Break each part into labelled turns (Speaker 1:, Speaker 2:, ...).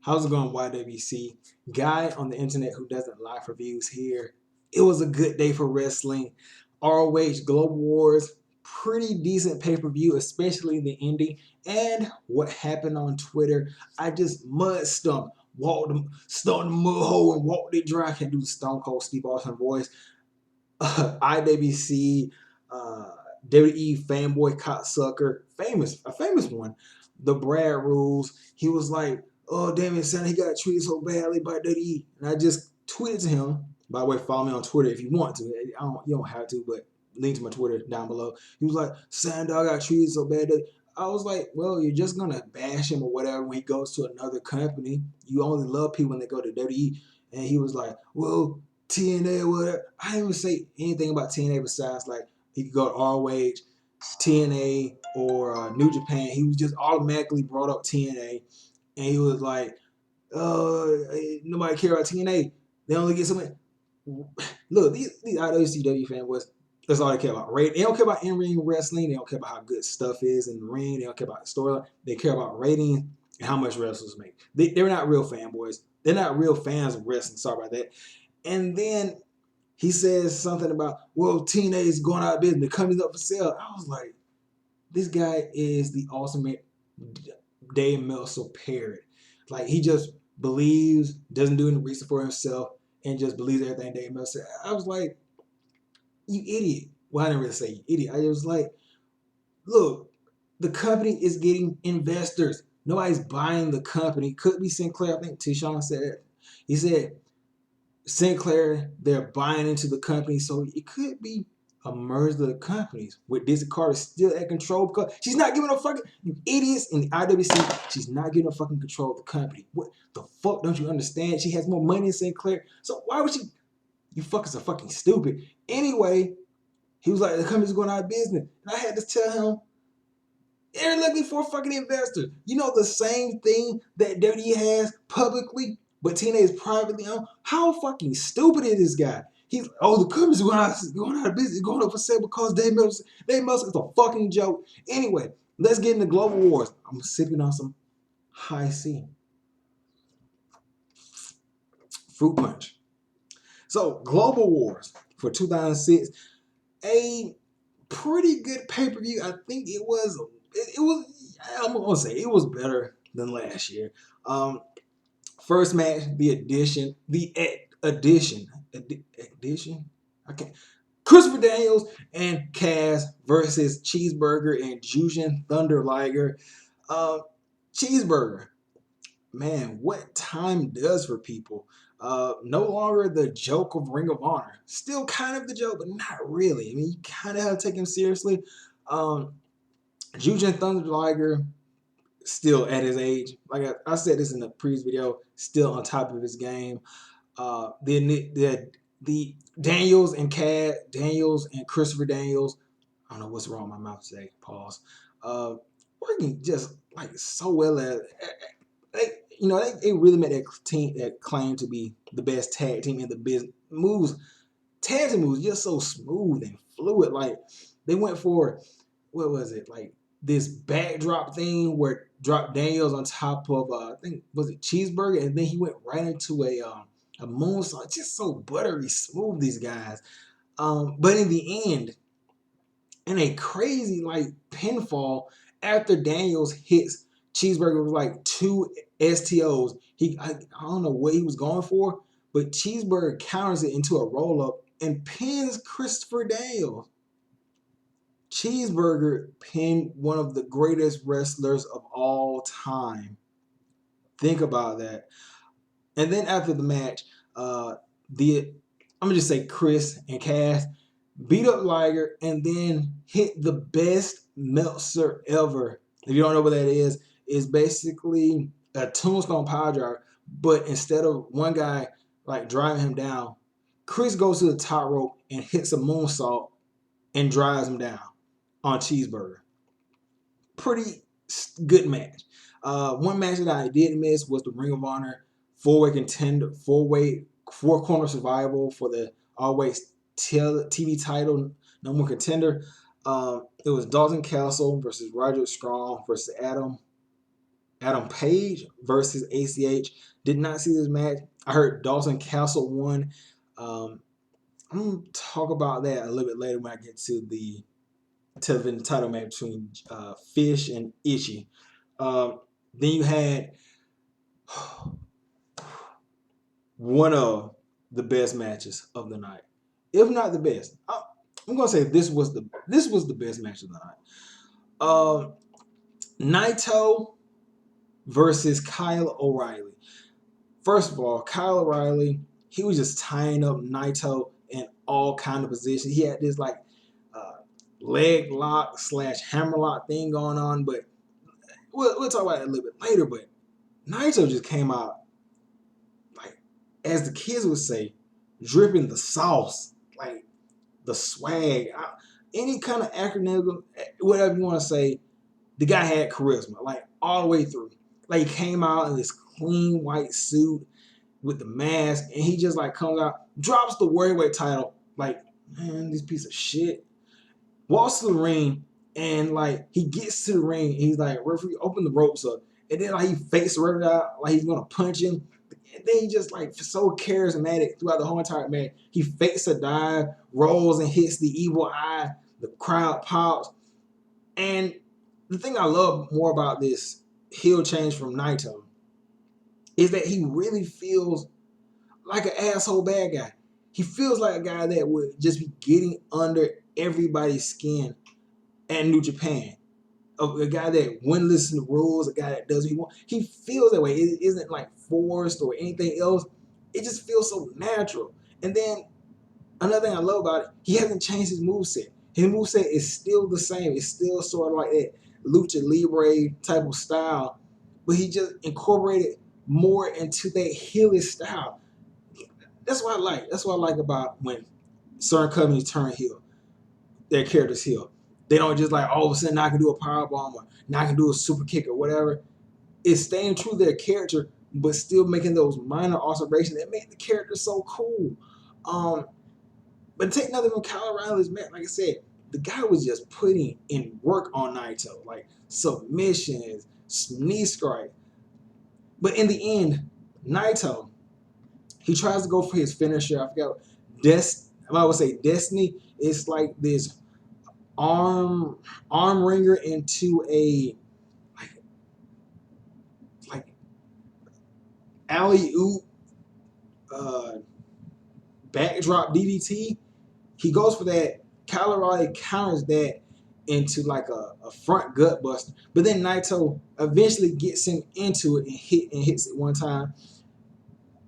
Speaker 1: How's it going, YWC? Guy on the internet who doesn't like reviews here. It was a good day for wrestling. RoH Global Wars, pretty decent pay-per-view, especially the ending. And what happened on Twitter, I just mud stumped, stumped the mud hole and walked it dry. I can't do the Stone Cold Steve Austin voice. IWC, WWE fanboy cocksucker, a famous one. The Brad Rules. He was like, "Oh damn it, son, he got treated so badly by WWE," and I just tweeted to him. By the way, follow me on Twitter if you want to. You don't have to, but link to my Twitter down below. He was like, "Sandog got treated so bad." I was like, "Well, you're just gonna bash him or whatever when he goes to another company. You only love people when they go to WWE." And he was like, "Well, TNA or whatever." I didn't even say anything about TNA besides like he could go to RoH, TNA, or New Japan. He was just automatically brought up TNA, and he was like, nobody care about TNA. They only get something. Look, these IWCW fanboys, that's all they care about. They don't care about in-ring wrestling. They don't care about how good stuff is in the ring. They don't care about the storyline. They care about ratings and how much wrestlers make. They're not real fanboys. They're not real fans of wrestling. Sorry about that. And then he says something about, well, TNA is going out of business. The company's up for sale. I was like, this guy is the ultimate Dave Meltzer parrot. Like, he just believes, doesn't do any research for himself, and just believes everything Dave Meltzer said. I was like, you idiot. Well, I didn't really say you idiot. I was like, look, the company is getting investors. Nobody's buying the company. Could be Sinclair. I think Tishon said it. He said, Sinclair, they're buying into the company, so it could be a merger of the companies with Dizzy Carter still at control because she's not giving a fucking, you idiots in the IWC, she's not giving a fucking control of the company. What the fuck don't you understand? She has more money than Sinclair, so why would she? You fuckers are fucking stupid. Anyway, he was like, the company's going out of business, and I had to tell him, they're looking for a fucking investor. You know the same thing that WWE has publicly, but TNA is privately owned. How fucking stupid is this guy? He's, oh, the company's going out of business, going up for sale because Dave Meltzer is a fucking joke. Anyway, let's get into Global Wars. I'm sipping on some high C. Fruit punch. So, Global Wars for 2006, a pretty good pay-per-view. I think it was, I'm going to say it was better than last year. First match, the addition. I can't. Christopher Daniels and Cass versus Cheeseburger and Jushin Thunder Liger. Cheeseburger, man, what time does for people. No longer the joke of Ring of Honor. Still kind of the joke, but not really. I mean, you kind of have to take him seriously. Jushin Thunder Liger, still at his age, like I said this in the previous video, still on top of his game. The Daniels and Christopher Daniels, I don't know what's wrong with my mouth today. Pause. Working just like so well at. They really made that team that claim to be the best tag team in the business. Tag team moves just so smooth and fluid. Like they went for, what was it, like this backdrop thing where dropped Daniels on top of I think was it Cheeseburger, and then he went right into a moonsault. Just so buttery smooth, these guys. But in the end, in a crazy like pinfall, after Daniels hits Cheeseburger with like 2 STOs, I don't know what he was going for, but Cheeseburger counters it into a roll up and pins Christopher Daniels. Cheeseburger pinned one of the greatest wrestlers of all time. Think about that. And then after the match, I'm gonna just say Chris and Cass beat up Liger and then hit the best Meltzer ever. If you don't know what that is basically a tombstone power driver, but instead of one guy like driving him down, Chris goes to the top rope and hits a moonsault and drives him down on Cheeseburger. Pretty good match. One match that I did miss was the Ring of Honor four-corner survival for the always TV title, number one contender. It was Dalton Castle versus Roger Strong versus Adam Adam Page versus ACH. Did not see this match. I heard Dalton Castle won. I'm gonna talk about that a little bit later when I get to the television title match between Fish and Ishii. Then you had one of the best matches of the night, if not the best. I'm gonna say this was the best match of the night. Naito versus Kyle O'Reilly. First of all, Kyle O'Reilly, he was just tying up Naito in all kind of positions. He had this like leg lock / hammerlock thing going on, but we'll talk about it a little bit later. But Naito just came out, like, as the kids would say, dripping the sauce, like the swag, any kind of acronym, whatever you want to say. The guy had charisma, like all the way through. Like he came out in this clean white suit with the mask, and he just like comes out, drops the worldwide title, like, man, this piece of shit. Walks to the ring, and like he gets to the ring, and he's like, referee, open the ropes up, and then like he fakes the referee out, like he's gonna punch him. And then he just like so charismatic throughout the whole entire match. He fakes a dive, rolls and hits the evil eye. The crowd pops, and the thing I love more about this heel change from Naito is that he really feels like an asshole bad guy. He feels like a guy that would just be getting under everybody's skin at New Japan. A guy that wouldn't listen to rules, a guy that does what he wants. He feels that way. It isn't like forced or anything else. It just feels so natural. And then another thing I love about it, he hasn't changed his moveset. His moveset is still the same. It's still sort of like that lucha libre type of style, but he just incorporated more into that heelish style. That's what I like. That's what I like about when certain companies turn heel, their characters heel. They don't just like all of a sudden now I can do a powerbomb or now I can do a super kick or whatever. It's staying true to their character, but still making those minor alterations that make the character so cool. But take nothing from Kyle O'Reilly's match. Like I said, the guy was just putting in work on Naito, like submissions, knee strike. But in the end, Naito, he tries to go for his finisher. I forgot. I would say Destiny. It's like this arm wringer into a like alley oop backdrop DDT. He goes for that. Kyle O'Reilly counters that into like a front gut buster. But then Naito eventually gets him into it and hits it one time.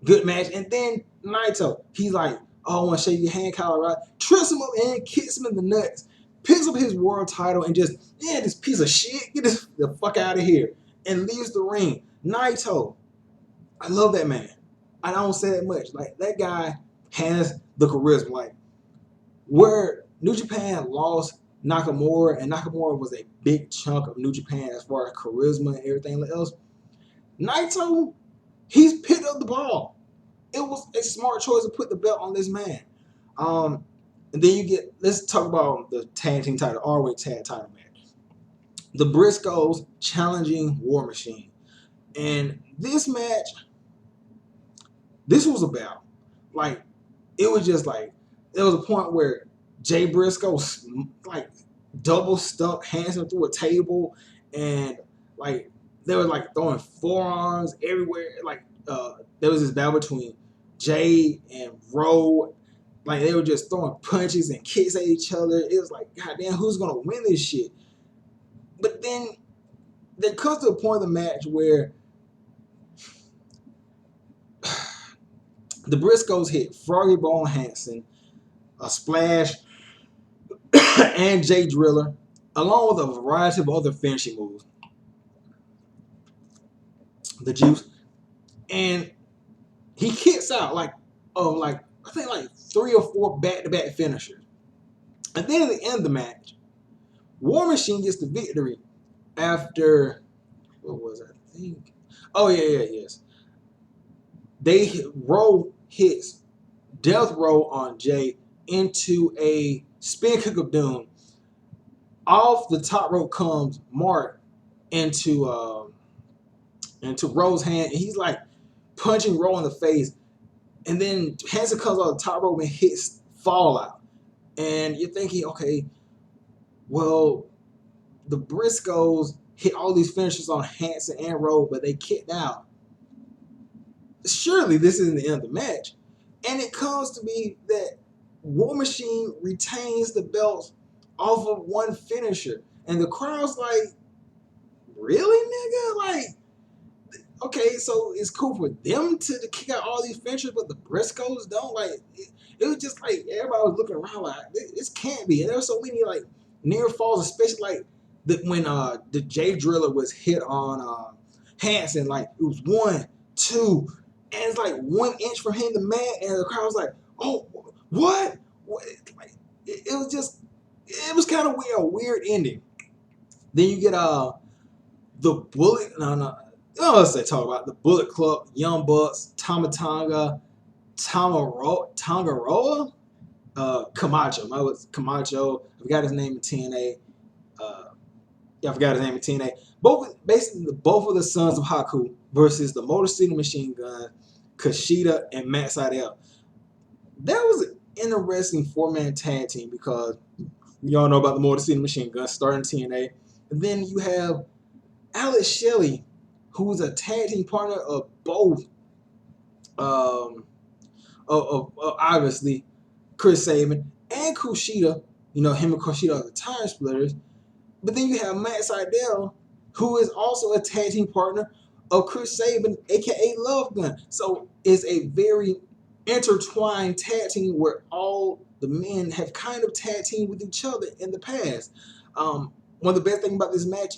Speaker 1: Good match. And then Naito, he's like, oh, I want to shake your hand, Kyle O'Reilly. Trips him up and kicks him in the nuts. Picks up his world title and just, this piece of shit, get the fuck out of here. And leaves the ring. Naito, I love that man. I don't say that much. Like, that guy has the charisma. Like, where New Japan lost Nakamura, and Nakamura was a big chunk of New Japan as far as charisma and everything else, Naito, he's picked up the ball. It was a smart choice to put the belt on this man. And then let's talk about the tag team title, RoH tag title match. The Briscoes challenging War Machine. And this match, this was about, like, it was just like, there was a point where Jay Briscoe like double stuck Hanson through a table, and like they were like throwing forearms everywhere. Like there was this battle between Jay and RoH. Like they were just throwing punches and kicks at each other. It was like, goddamn, who's gonna win this shit? But then there comes to a point of the match where the Briscoes hit Froggy Bone Hanson, a splash, and Jay Driller, along with a variety of other finishing moves. The Juice. And he kicks out I think like 3 or 4 back-to-back finishers. And then at the end of the match, War Machine gets the victory after, what was it? I think. Oh, yes. RoH hits Death Row on Jay into a spin kick of doom. Off the top rope comes Mark into into RoH's hand, and he's like punching RoH in the face. And then Hanson comes on the top rope and hits Fallout. And you're thinking, okay, well, the Briscoes hit all these finishes on Hanson and RoH, but they kicked out. Surely this isn't the end of the match. And it comes to be that War Machine retains the belts off of one finisher. And the crowd's like, really, nigga? Like, okay, so it's cool for them to kick out all these finishers, but the Briscoes don't. Like, it was just like everybody was looking around like this can't be. And there were so many like near falls, especially like when the J Driller was hit on Hanson. Like it was 1, 2, and it's like 1 inch from hitting the mat, and the crowd was like, "Oh, what?" Like, it was just, it was kind of weird, a weird ending. Then you get the Bullet. No. Oh, let's say talk about the Bullet Club, Young Bucks, Tama Tonga, Tongaroa, Camacho. I was Camacho. I forgot his name in TNA. I forgot his name in TNA. Both of the sons of Haku versus the Motor City Machine Gun, Kushida, and Matt Sydal. That was an interesting 4-man tag team because y'all know about the Motor City Machine Gun starting TNA. And then you have Alex Shelley, who was a tag team partner of both, obviously Chris Sabin and Kushida. You know, him and Kushida are the Time Splitters. But then you have Matt Sydal, who is also a tag team partner of Chris Sabin, aka Love Gun. So it's a very intertwined tag team where all the men have kind of tag teamed with each other in the past. One of the best things about this match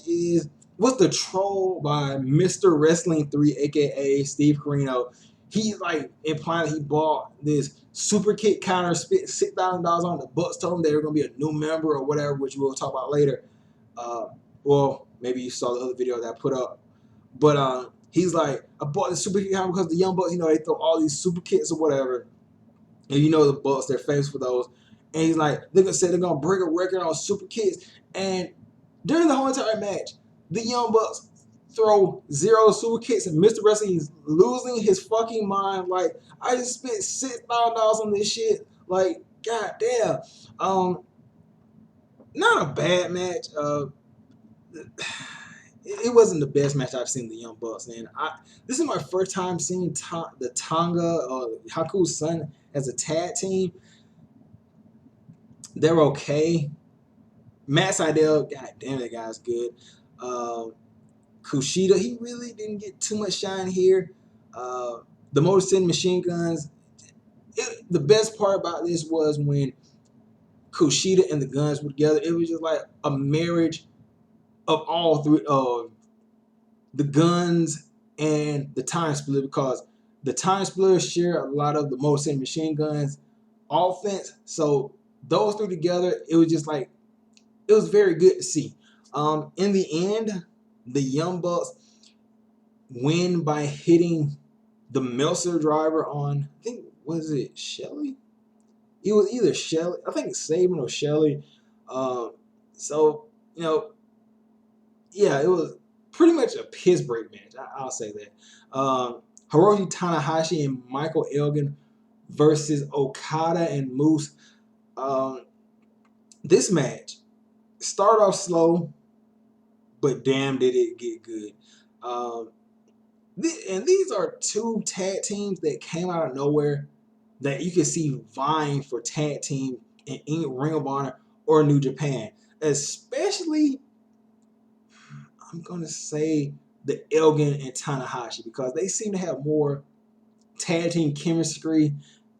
Speaker 1: was the troll by Mr. Wrestling 3, aka Steve Corino. He's like implying that he bought this super kick counter, spit $6,000 on the Bucks, told him they were going to be a new member or whatever, which we'll talk about later. Well, maybe you saw the other video that I put up. But he's like, I bought the super kick counter because the Young Bucks, you know, they throw all these super kicks or whatever. And you know the Bucks, they're famous for those. And he's like, they're going to say they're going to break a record on super kicks. And during the whole entire match, the Young Bucks throw 0 super kicks, and Mr. Wrestling is losing his fucking mind. Like, I just spent $6,000 on this shit. Like, goddamn. Not a bad match. It wasn't the best match I've seen the Young Bucks in. This is my first time seeing the Tonga Haku's son as a tag team. They're okay. Matt Sydal, god damn, that guy's good. Kushida, he really didn't get too much shine here. The Motor City Machine Guns. The best part about this was when Kushida and the Guns were together. It was just like a marriage of all three of the Guns and the Time Splitter, because the Time Splitters share a lot of the Motor City Machine Guns offense. So those three together, it was just like, it was very good to see. In the end, the Young Bucks win by hitting the Meltzer driver on, I think, was it Shelley? It was either Shelley, I think Sabin or Shelley. So, you know, yeah, it was pretty much a piss break match. I'll say that. Hiroshi Tanahashi and Michael Elgin versus Okada and Moose. This match started off slow, but damn did it get good. And these are two tag teams that came out of nowhere that you can see vying for tag team in Ring of Honor or New Japan. Especially, I'm going to say the Elgin and Tanahashi, because they seem to have more tag team chemistry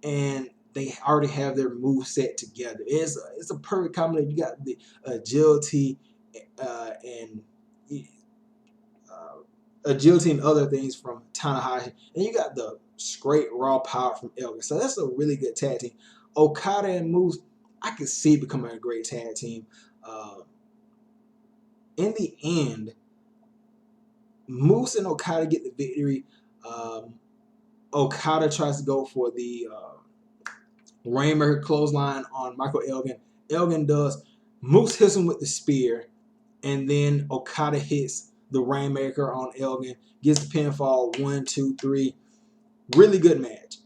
Speaker 1: and they already have their move set together. It's a perfect combination. You got the agility and other things from Tanahashi, and you got the straight raw power from Elgin. So that's a really good tag team. Okada and Moose, I could see becoming a great tag team. In the end, Moose and Okada get the victory. Okada tries to go for the Rainmaker clothesline on Michael Elgin. Elgin does. Moose hits him with the spear, and then Okada hits the Rainmaker on Elgin, gets the pinfall 1, 2, 3. Really good match.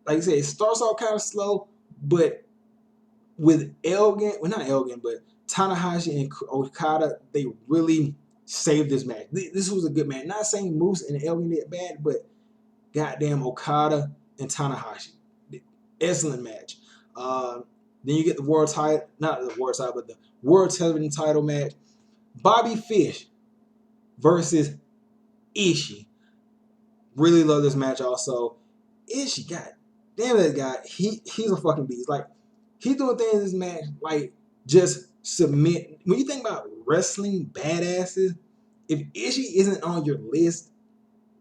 Speaker 1: Like I said, it starts off kind of slow, but with Elgin, well, not Elgin, but Tanahashi and Okada, they really saved this match. This was a good match. Not saying Moose and Elgin did bad, but goddamn Okada and Tanahashi. Excellent match. Then you get the world title, not the world title, but the world television title match. Bobby Fish versus Ishii. Really love this match also. Ishii, god damn that guy. He's a fucking beast. Like, he's doing things in this match, like, just submit. When you think about wrestling badasses, if Ishii isn't on your list,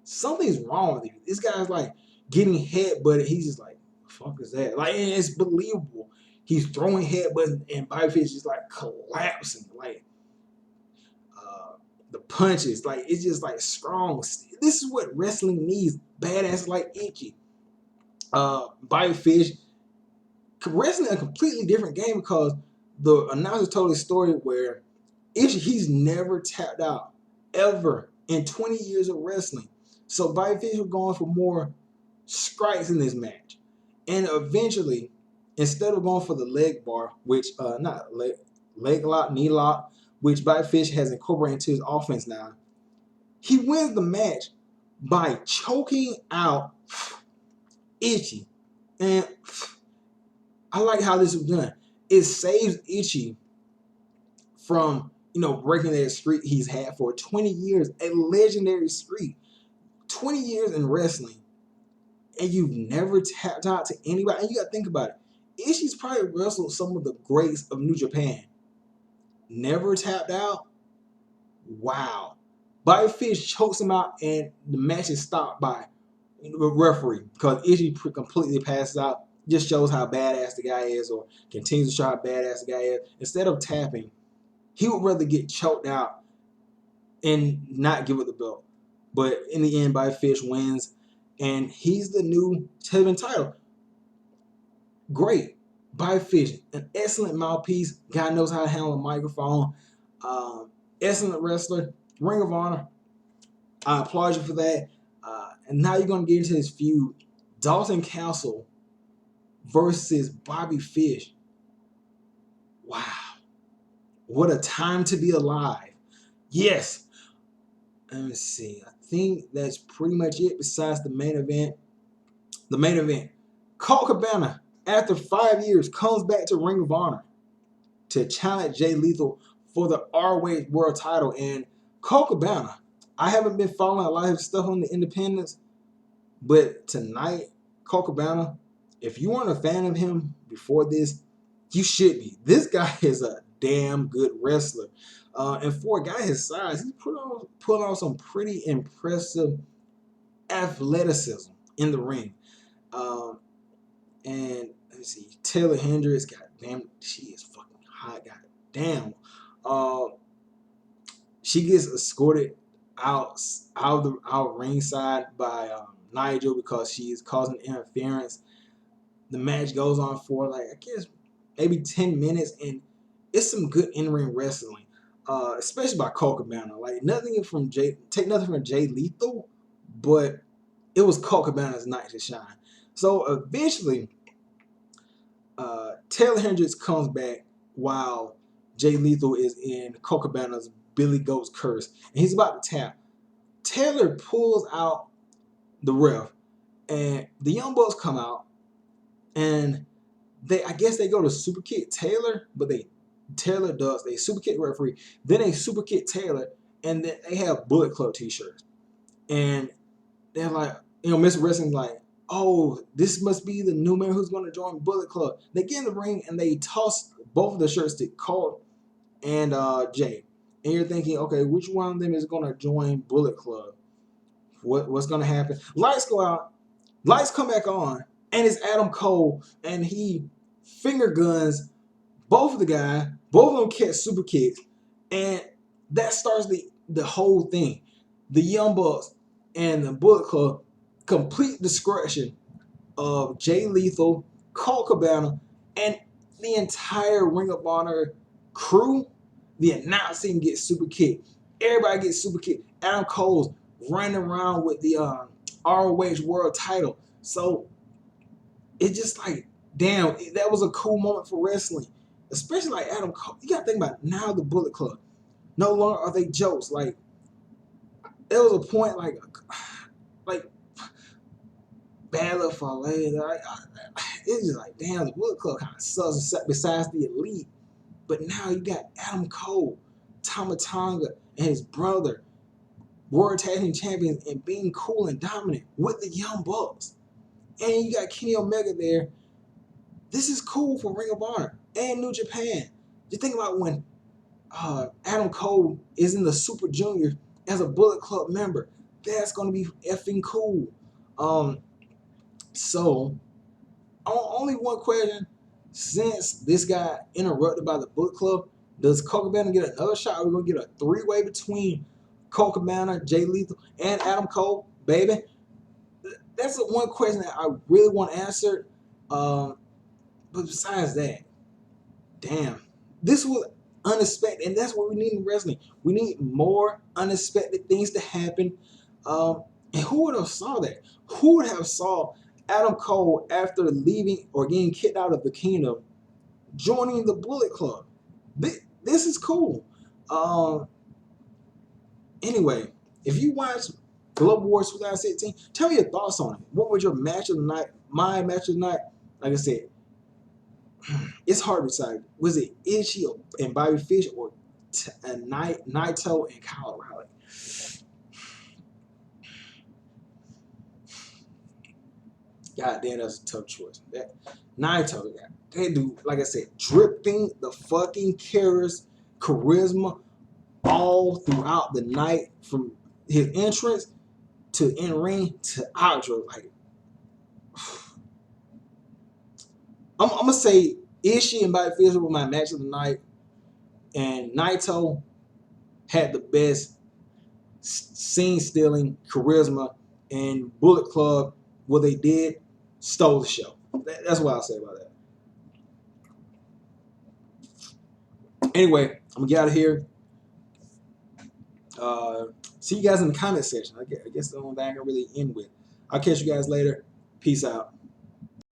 Speaker 1: something's wrong with you. This guy's like getting headbutted. He's just like, fuck is that? Like, and it's believable. He's throwing headbutts and Bobby Fish is like collapsing. Like, the punches, like, it's just like strong. This is what wrestling needs. Badass like Ishii. Bobby Fish, wrestling a completely different game because the announcer told a story where he's never tapped out ever in 20 years of wrestling. So Bobby Fish was going for more strikes in this match. And eventually, instead of going for the leg bar, which, not leg lock, knee lock, which Bobby Fish has incorporated into his offense now, he wins the match by choking out Ishii. And I like how this was done. It saves Ishii from, breaking that streak he's had for 20 years, a legendary streak. 20 years in wrestling, and you've never tapped out to anybody. And you got to think about it. Ishii's probably wrestled some of the greats of New Japan. Never tapped out? Wow. Bobby Fish chokes him out, and the match is stopped by the referee because Ishii completely passes out. Just shows how badass the guy is, or continues to show how badass the guy is. Instead of tapping, he would rather get choked out and not give up the belt. But in the end, Bobby Fish wins, and he's the new television title. Great. Bobby Fish, an excellent mouthpiece. Guy knows how to handle a microphone. Excellent wrestler. Ring of Honor. I applaud you for that. And now you're going to get into this feud. Dalton Castle versus Bobby Fish. Wow. What a time to be alive. Yes. Let me see. I think that's pretty much it besides the main event. The main event. Colt Cabana, after 5 years, comes back to Ring of Honor to challenge Jay Lethal for the RoH World title. And Colt Cabana, I haven't been following a lot of his stuff on the independents, but tonight, Colt Cabana, if you weren't a fan of him before this, you should be. This guy is a damn good wrestler. And for a guy his size, he's put on some pretty impressive athleticism in the ring. And let me see, Taylor Hendricks, goddamn, she is fucking hot, goddamn. She gets escorted out ringside by Nigel because she is causing interference. The match goes on for like, I guess, maybe 10 minutes, and it's some good in-ring wrestling, especially by Colt Cabana. Like, take nothing from Jay Lethal, but it was Colt Cabana's night to shine. So eventually, Taylor Hendricks comes back while Jay Lethal is in Colt Cabana's Billy Goat's Curse, and he's about to tap. Taylor pulls out the ref, and the Young Bucks come out, and I guess they go to super kick Taylor, but Taylor does. They super kick referee, then they super kick Taylor, and then they have Bullet Club t-shirts. And they're like, Mr. Wrestling's like, oh, this must be the new man who's going to join Bullet Club. They get in the ring and they toss both of the shirts to Colt and Jay. And you're thinking, okay, which one of them is going to join Bullet Club? What's going to happen? Lights go out. Lights come back on. And it's Adam Cole. And he finger guns both of the guys. Both of them catch super kicks. And that starts the whole thing. The Young Bucks and the Bullet Club, complete destruction of Jay Lethal, Colt Cabana, and the entire Ring of Honor crew. The announcing gets super kicked. Everybody gets super kicked. Adam Cole's running around with the RoH world title. So it's just like, damn, that was a cool moment for wrestling. Especially like Adam Cole. You gotta think about it. Now the Bullet Club. No longer are they jokes. Like, there was a point like Battle for later. It's just like, damn, the Bullet Club kind of sucks besides the Elite. But now you got Adam Cole, Tama Tonga, and his brother, World Tag Team Champions, and being cool and dominant with the Young Bucks. And you got Kenny Omega there. This is cool for Ring of Honor and New Japan. Just think about when Adam Cole is in the Super Junior as a Bullet Club member. That's going to be effing cool. So, only one question. Since this got interrupted by the Bullet Club, does Colt Cabana get another shot? Are we going to get a three-way between Colt Cabana, Jay Lethal, and Adam Cole, baby? That's the one question that I really want answered. But besides that, damn, this was unexpected, and that's what we need in wrestling. We need more unexpected things to happen. And who would have saw that? Who would have saw Adam Cole, after leaving or getting kicked out of the Kingdom, joining the Bullet Club? This is cool. Anyway, if you watch Global Wars 2016, tell me your thoughts on it. What was your match of the night? My match of the night? Like I said, it's hard to decide. Was it Ishii and Bobby Fish, or Naito and Kyle O'Reilly? God damn, that's a tough choice. Naito, that dude, like I said, dripping the fucking charisma all throughout the night, from his entrance to in ring to outro. Like, I'm gonna say Ishii and Bobby Fish were my match of the night, and Naito had the best scene stealing charisma, and Bullet Club, what they did, stole the show. That's what I'll say about that. Anyway, I'm gonna get out of here. See you guys in the comment section. I guess the only thing I can really end with. I'll catch you guys later. Peace out.